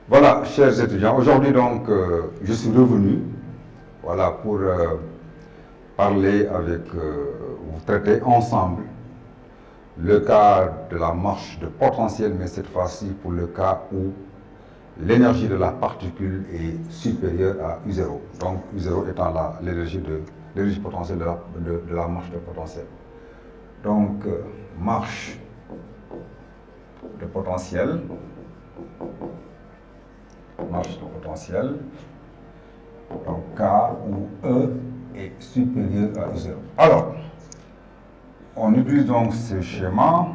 Voilà, chers étudiants, aujourd'hui donc, je suis revenu, voilà, pour parler avec vous, traiter ensemble le cas de la marche de potentiel, mais cette fois-ci pour le cas où l'énergie de la particule est supérieure à U0. Donc U0 étant l'énergie potentielle de la marche de potentiel. Donc, marche de potentiel, donc K où E est supérieur à U0. Alors, on utilise donc ce schéma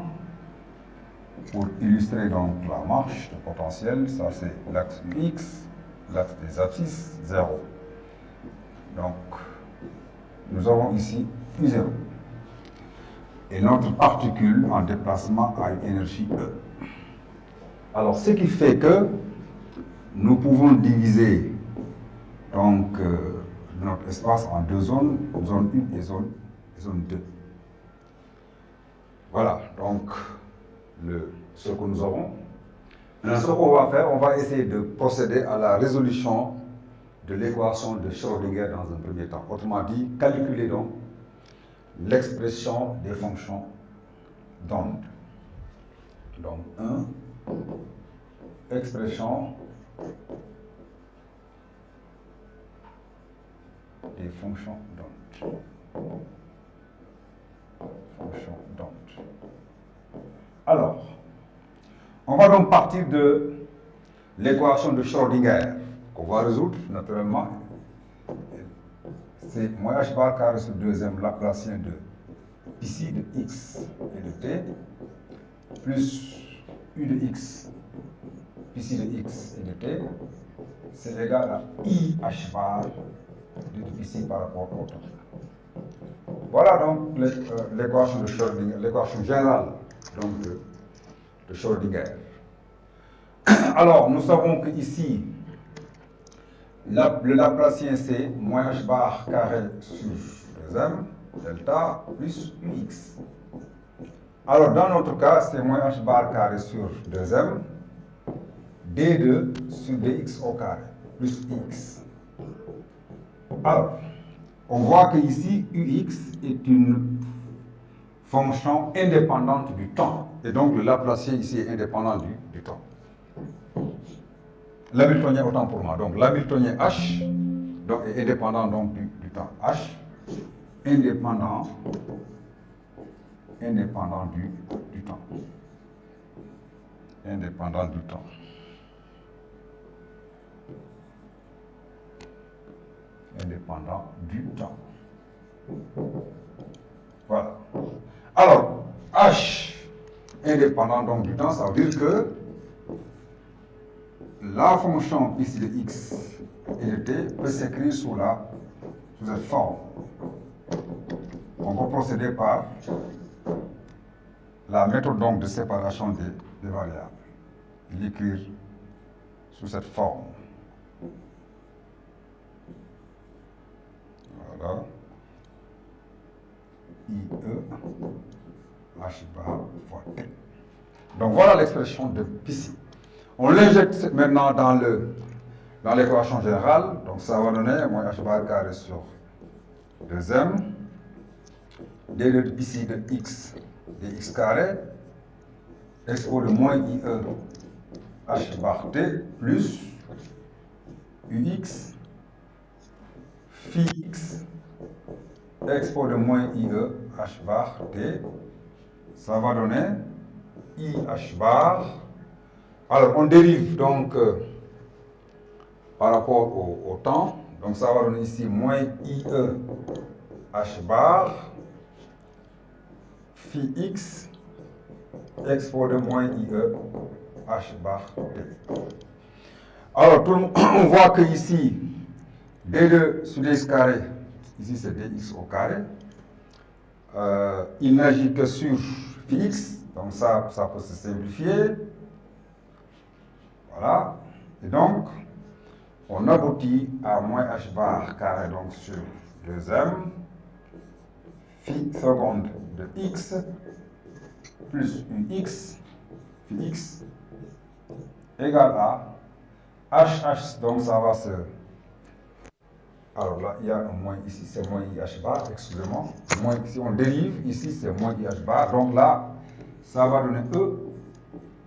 pour illustrer donc la marche de potentiel. Ça c'est l'axe UX, l'axe des abscisses, 0. Donc, nous avons ici U0. Et notre particule en déplacement a une énergie E. Alors, ce qui fait que nous pouvons diviser donc notre espace en deux zones, zone 1 et zone 2. Voilà, donc ce que nous avons. Maintenant, ce qu'on va faire, on va essayer de procéder à la résolution de l'équation de Schrödinger dans un premier temps. Autrement dit, calculer donc l'expression des fonctions d'onde. Donc, expression des fonctions d'onde. Alors, on va donc partir de l'équation de Schrödinger qu'on va résoudre naturellement. C'est moins h bar carré sur 2m laplacien de ici de x et de t plus u de x ici de x et de t, c'est égal à i h bar de ici par rapport au temps. Voilà donc l'équation de Schrödinger, l'équation générale donc de Schrödinger. Alors, nous savons que ici, le Laplacien c'est moins h bar carré sur 2m delta plus ux. Alors, dans notre cas, c'est moins h bar carré sur 2m d2 sur dx au carré plus x. Alors, on voit que ici, ux est une fonction indépendante du temps. Et donc, le Laplacien ici est indépendant du temps. L'Hamiltonien autant pour moi. Donc, l'Hamiltonien h donc, est indépendant donc, du temps. H indépendant du temps. Indépendant du temps. Indépendant du temps. Voilà. Alors, h indépendant donc du temps, ça veut dire que la fonction ici de x et de t peut s'écrire sous cette forme. On va procéder par la méthode donc de séparation des variables. L'écrire sous cette forme. Voilà. IE h bar fois t. Donc voilà l'expression de ici. On l'injecte maintenant dans l'équation générale. Donc ça va donner moins h bar carré sur 2m d2 ici de x dx carré expo de moins IE h bar t plus ux phi x expo de moins IE h bar t, ça va donner I h bar. Alors on dérive donc par rapport au temps, donc ça va donner ici moins IE h bar phi x expo de moins IE h bar t. Alors on voit que ici d2 sur dx carré, ici c'est dx au carré, il n'agit que sur phi x, donc ça peut se simplifier. Voilà. Et donc, on aboutit à moins h bar carré donc sur 2m phi seconde de x plus ux phi x égale à HH, donc ça va se... Alors là, il y a un moins ici, c'est moins IH bar, excusez-moi. Si on dérive, ici c'est moins IH bar. Donc là, ça va donner E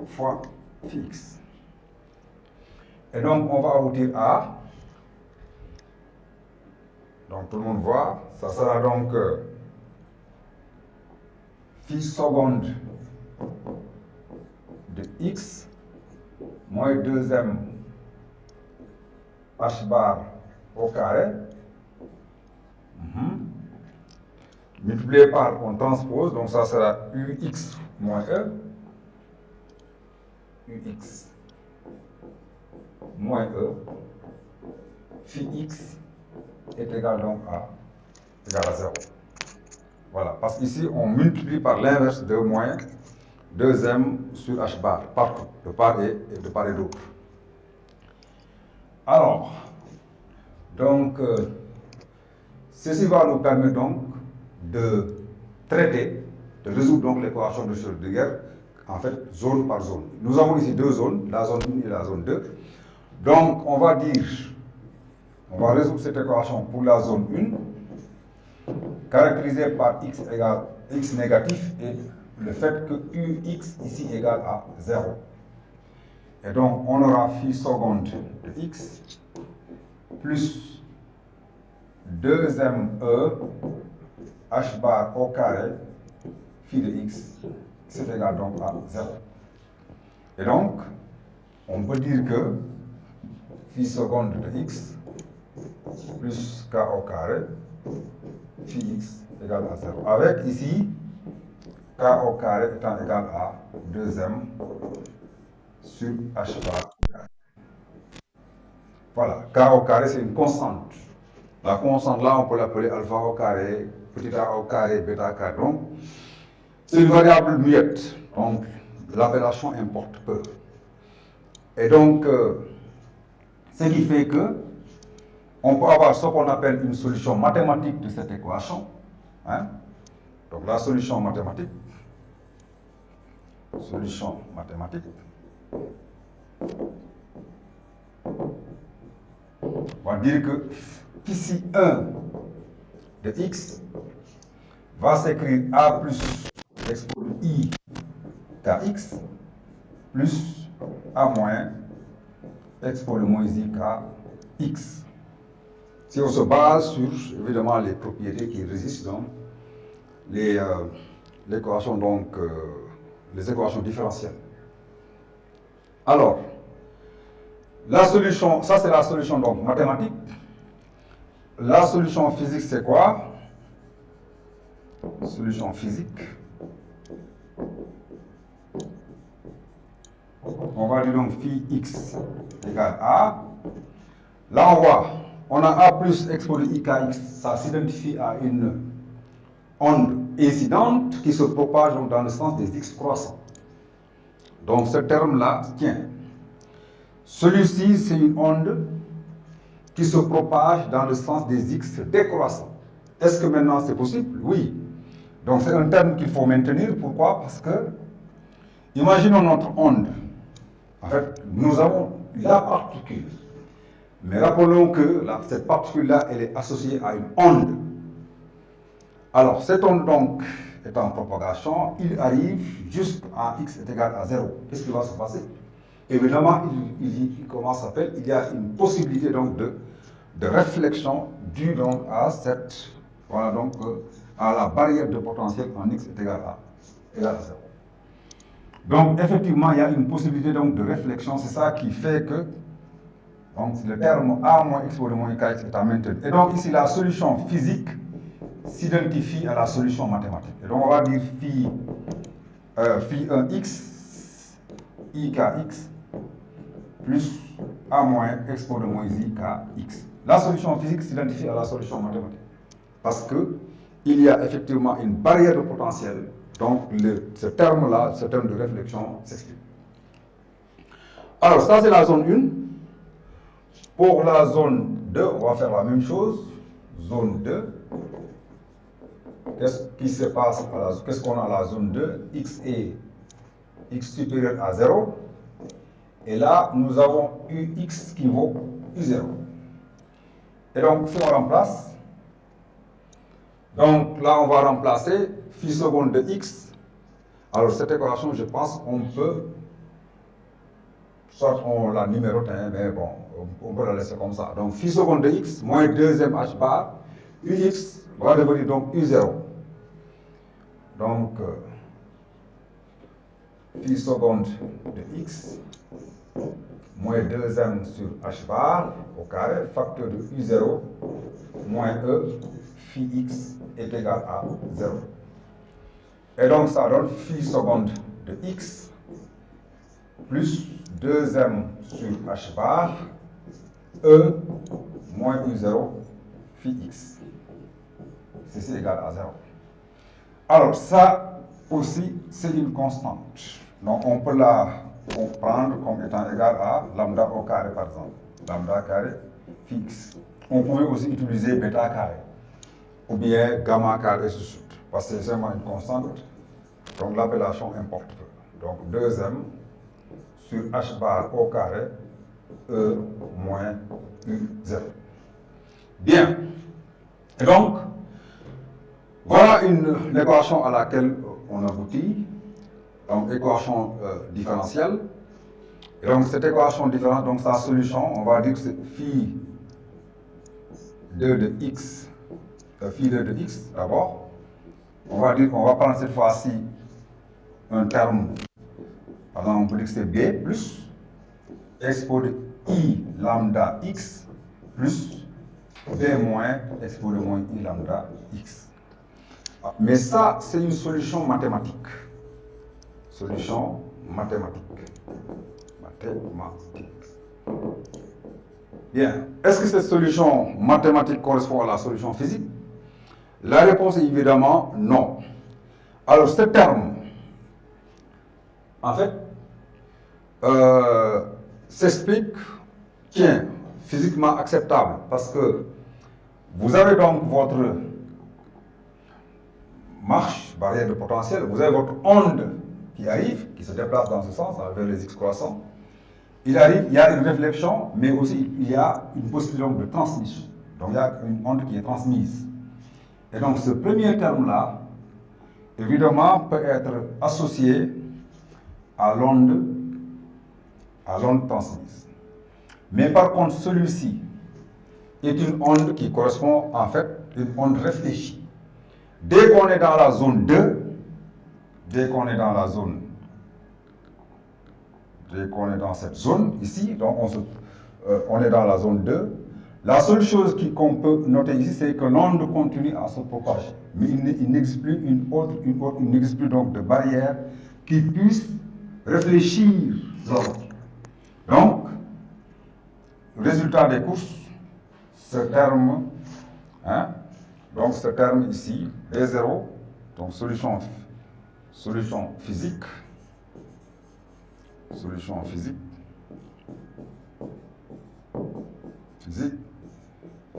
fois Px. Et donc, on va aboutir à... Donc, tout le monde voit, ça sera donc phi seconde de x moins 2m h bar au carré, multiplié par, on transpose, donc ça sera ux moins e, ux moins e, phi x est égal donc à 0. Voilà, parce qu'ici, on multiplie par l'inverse de moins 2m sur h bar, partout, de part et d'autre. Alors, donc, ceci va nous permettre donc de traiter, de résoudre donc l'équation de Schrödinger, en fait, zone par zone. Nous avons ici deux zones, la zone 1 et la zone 2. Donc, on va résoudre cette équation pour la zone 1, caractérisée par x égale x négatif et le fait que ux ici égale à 0. Et donc, on aura phi seconde de x plus 2me h bar au carré phi de x, c'est égal donc à 0. Et donc, on peut dire que phi seconde de x plus k au carré phi x égale à 0. Avec ici, k au carré étant égal à 2m sur h bar. Voilà, k au carré c'est une constante. La constante là, on peut l'appeler alpha au carré, petit a au carré, bêta carré. Donc, c'est une variable muette. Donc, l'appellation importe peu. Et donc, ce qui fait que on peut avoir ce qu'on appelle une solution mathématique de cette équation. Hein? Donc, la solution mathématique, on va dire que ici 1 de x va s'écrire a plus exponent i kx plus a moins exponent moins i kx. Si on se base sur, évidemment, les propriétés qui résistent dans les équations différentielles. Alors, la solution, ça c'est la solution donc mathématique. La solution physique, c'est quoi? Solution physique. On va dire donc phi x égale a. Là, on a a plus exposé i kx, ça s'identifie à une onde incidente qui se propage donc dans le sens des x croissants. Donc ce terme-là tient. Celui-ci, c'est une onde qui se propage dans le sens des x décroissants. Est-ce que maintenant c'est possible? Oui. Donc c'est un terme qu'il faut maintenir. Pourquoi? Parce que, imaginons notre onde. En fait, nous avons la particule. Mais rappelons que cette particule-là, elle est associée à une onde. Alors, cette onde donc est en propagation, il arrive jusqu'à x est égal à 0. Qu'est-ce qui va se passer? Évidemment, il y a une possibilité donc de réflexion due donc à à la barrière de potentiel en x est égal à 0. Donc, effectivement, il y a une possibilité donc de réflexion, c'est ça qui fait que donc, le terme a moins exposé moins kx est à maintenir. Et donc, ici, la solution physique s'identifie à la solution mathématique. Et donc, on va dire phi 1x i kx plus a moins exposé moins i kx. La solution physique s'identifie à la solution mathématique. Parce qu'il y a effectivement une barrière de potentiel. Donc, ce terme-là, ce terme de réflexion s'explique. Alors, ça, c'est la zone 1. Pour la zone 2, on va faire la même chose. Zone 2. Qu'est-ce qui se passe qu'est-ce qu'on a à la zone 2? X supérieur à 0. Et là, nous avons ux qui vaut u0. Et donc, si on remplace, donc là, on va remplacer phi seconde de x. Alors, cette équation, je pense, on peut, soit on la numérote, mais bon, on peut la laisser comme ça. Donc, phi seconde de x moins deuxième h bar, ux va devenir donc u0. Donc, phi seconde de x moins 2m sur h bar au carré, facteur de u0 moins e phi x est égal à 0. Et donc ça donne phi seconde de x plus 2m sur h bar e moins u0 phi x. Ceci est égal à 0. Alors ça aussi c'est une constante. Donc on peut la prendre comme étant égal à lambda au carré par exemple. Lambda carré fixe. On pouvait aussi utiliser bêta carré ou bien gamma carré et ainsi de suite. Parce que c'est seulement une constante. Donc l'appellation importe peu. Donc 2m sur h bar au carré e moins u0. Bien. Et donc, voilà une équation à laquelle on aboutit. Donc équation différentielle. Et donc cette équation différentielle, donc sa solution, on va dire que c'est phi 2 de x, phi 2 de x d'abord. On va prendre cette fois-ci un terme, par exemple on peut dire que c'est b plus expo de i lambda x plus b moins expo de moins i lambda x. Mais ça, c'est une solution mathématique. Solution mathématique. Bien. Est-ce que cette solution mathématique correspond à la solution physique? La réponse est évidemment non. Alors, ce terme, en fait, s'explique, tiens, physiquement acceptable, parce que vous avez donc votre marche, barrière de potentiel, vous avez votre onde qui arrive, qui se déplace dans ce sens, vers les x croissants. Il arrive, il y a une réflexion, mais aussi il y a une possibilité de transmission. Donc il y a une onde qui est transmise. Et donc ce premier terme-là, évidemment, peut être associé à l'onde transmise. Mais par contre, celui-ci est une onde qui correspond en fait à une onde réfléchie. Dès qu'on est dans la zone 2, dès qu'on est dans cette zone ici, donc on est dans la zone 2, la seule chose qu'on peut noter ici, c'est que l'onde continue à se propager. Mais il n'existe plus il n'existe plus donc de barrière qui puisse réfléchir l'onde. Donc, résultat des courses, ce terme, donc ce terme ici, D0, donc solution physique,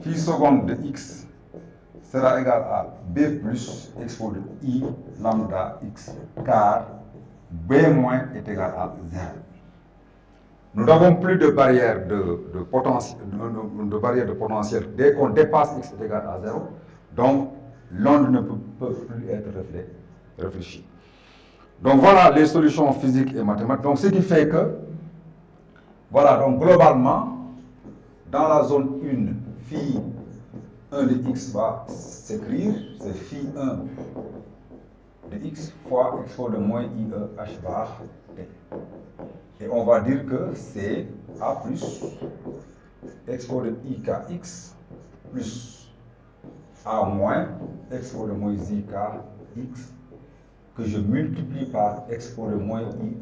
phi seconde de x sera égal à b plus expo de i lambda x, car b moins est égal à 0. Nous n'avons plus de barrière de potentiel dès qu'on dépasse x est égal à 0, donc l'onde ne peut plus être réfléchie. Donc voilà les solutions physiques et mathématiques. Donc ce qui fait que, voilà, donc globalement, dans la zone 1, phi 1 de x va s'écrire, c'est phi 1 de x fois expo de moins IE h bar t. Et on va dire que c'est a plus expo de ikx plus a moins expo de moins ikx que je multiplie par expo de moins IE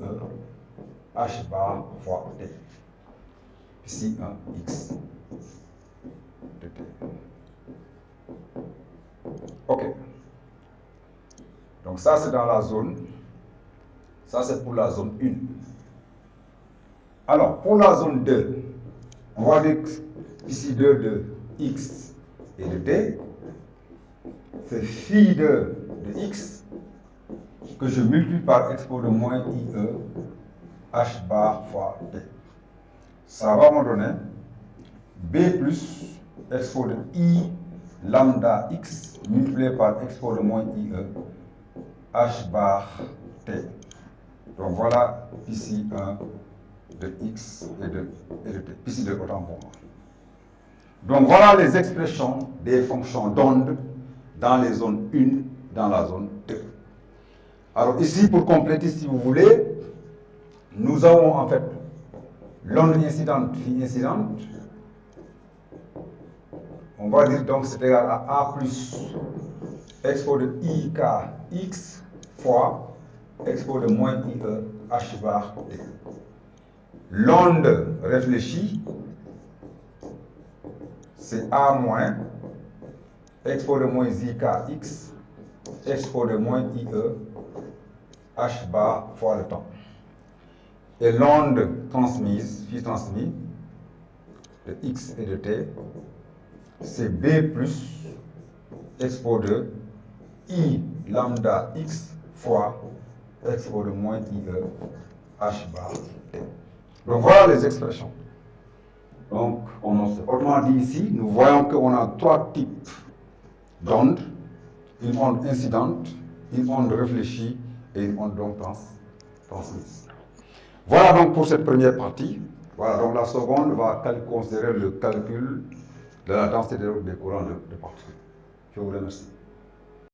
h bar fois t. Ici 1 x de t. Ok. Donc ça c'est dans la zone, ça c'est pour la zone 1. Alors pour la zone 2, on va dire ici 2 de x et de t, c'est phi 2 de x que je multiplie par expo de moins IE H bar fois T. Ça va me donner B plus expo de I lambda X multiplié par expo de moins IE H bar T. Donc voilà ici un de X et de T. Ici de autant pour moi. Donc voilà les expressions des fonctions d'onde dans les zones 1, dans la zone 2. Alors ici, pour compléter, si vous voulez, nous avons en fait l'onde incidente phi incidente. On va dire donc c'est égal à A plus expo de IK X fois expo de moins IE H bar T. L'onde réfléchie, c'est A moins expo de moins IK X expo de moins IE H bar fois le temps. Et l'onde transmise, phi transmis, de X et de T, c'est B plus expo de I lambda X fois expo de moins IE H bar T. Donc voilà les expressions. Donc, autrement dit ici, nous voyons qu'on a trois types d'ondes, une onde incidente, une onde réfléchie et une onde donc transmise. Voilà donc pour cette première partie. Voilà, donc la seconde va considérer le calcul de la densité des courants de particules. Je vous remercie.